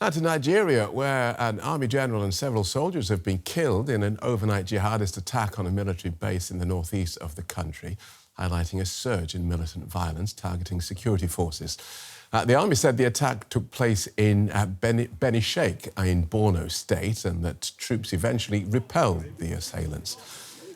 Now to Nigeria, where an army general and several soldiers have been killed in an overnight jihadist attack on a military base in the northeast of the country, highlighting a surge in militant violence targeting security forces. The army said the attack took place in Beni Sheikh in Borno state and that troops eventually repelled the assailants.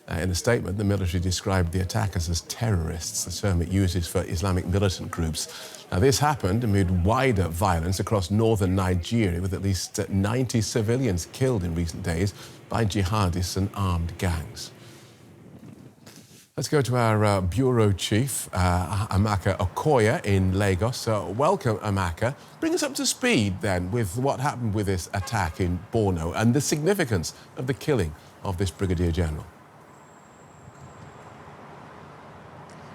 In a statement, the military described the attackers as terrorists, the term it uses for Islamic militant groups. Now, this happened amid wider violence across northern Nigeria, with at least 90 civilians killed in recent days by jihadists and armed gangs. Let's go to our bureau chief, Amaka Okoye in Lagos. Welcome, Amaka. Bring us up to speed then with what happened with this attack in Borno and the significance of the killing of this brigadier general.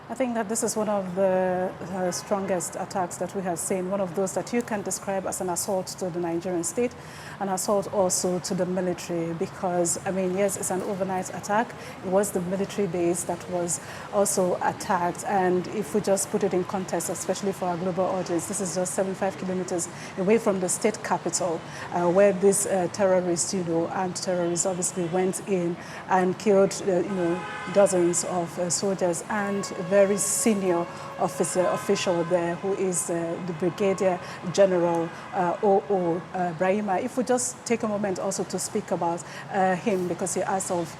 I think that this is one of the strongest attacks that we have seen, one of those that you can describe as an assault to the Nigerian state, an assault also to the military, because, I mean, yes, it's an overnight attack. It was the military base that was also attacked. And if we just put it in context, especially for our global audience, this is just 75 kilometers away from the state capital, where these terrorists, armed terrorists obviously went in and killed, dozens of soldiers and very senior official there, who is the Brigadier General O.O. Brahima. If we just take a moment also to speak about him, because he asked of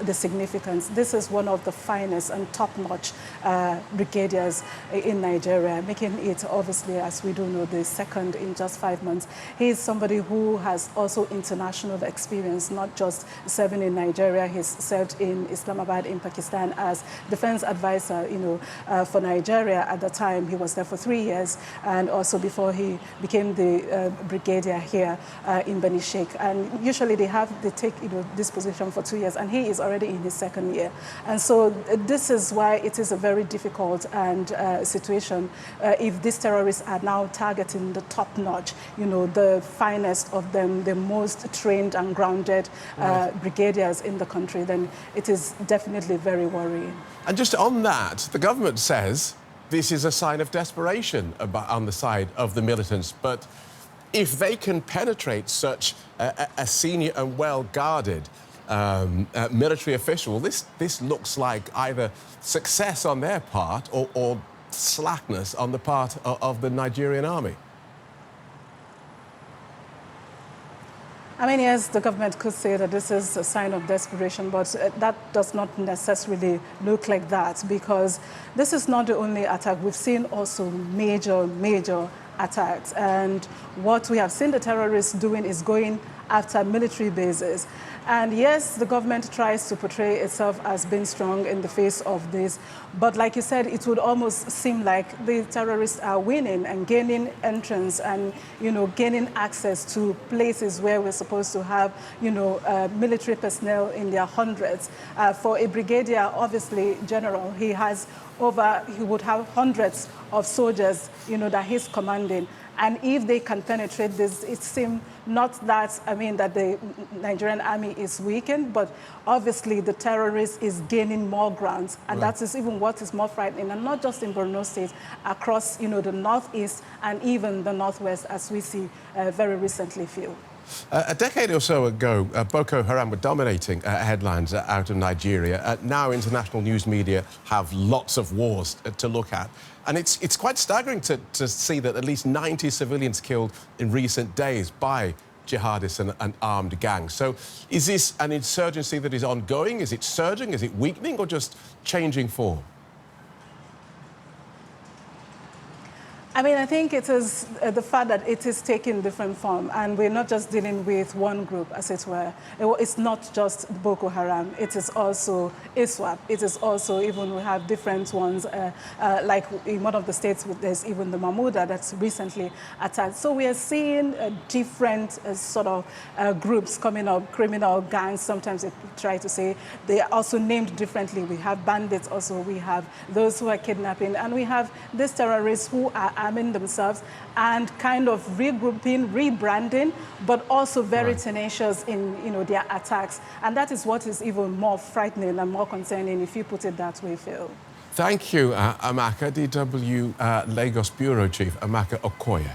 the significance. This is one of the finest and top-notch brigadiers in Nigeria, making it, obviously, as we do know, the second in just 5 months. He is somebody who has also international experience, not just serving in Nigeria. He's served in Islamabad, in Pakistan, as defense advisor, for Nigeria. At the time, he was there for 3 years, and also before he became the brigadier here in Beni Sheikh. And usually they take this position for 2 years, and he is already in his second year. And so this is why it is a very difficult situation if these terrorists are now targeting the top-notch, the finest of them, the most trained and grounded brigadiers in the country, then it is definitely very worrying. And just on that, the government says this is a sign of desperation on the side of the militants, but if they can penetrate such a senior and well-guarded military official, this looks like either success on their part or slackness on the part of the Nigerian Army. I mean, yes, the government could say that this is a sign of desperation, but that does not necessarily look like that, because this is not the only attack. We've seen also major attacks. And what we have seen the terrorists doing is going after military bases. And yes, the government tries to portray itself as being strong in the face of this. But like you said, it would almost seem like the terrorists are winning and gaining entrance and, gaining access to places where we're supposed to have, military personnel in their hundreds. For a brigadier, obviously, general, he would have hundreds of soldiers, that he's commanding. And if they can penetrate this, it seems not that, that the Nigerian Army is weakened, but obviously the terrorist is gaining more ground. And that is even what is more frightening, and not just in Borno State, across, the northeast and even the northwest, as we see very recently, Phil. A decade or so ago, Boko Haram were dominating headlines out of Nigeria. Now international news media have lots of wars to look at. And it's quite staggering to see that at least 90 civilians killed in recent days by jihadists and armed gangs. So is this an insurgency that is ongoing? Is it surging? Is it weakening, or just changing form? I think it is the fact that it is taking different form, and we're not just dealing with one group, as it were. It's not just Boko Haram. It is also ISWAP. It is also, even we have different ones, like in one of the states, there's even the Mahmouda that's recently attacked. So we are seeing different groups coming up, criminal gangs. Sometimes they try to say they are also named differently. We have bandits also. We have those who are kidnapping, and we have these terrorists who are arming themselves and kind of regrouping, rebranding, but also very tenacious in their attacks. And that is what is even more frightening and more concerning, if you put it that way, Phil. Thank you, Amaka. DW Lagos Bureau Chief Amaka Okoye.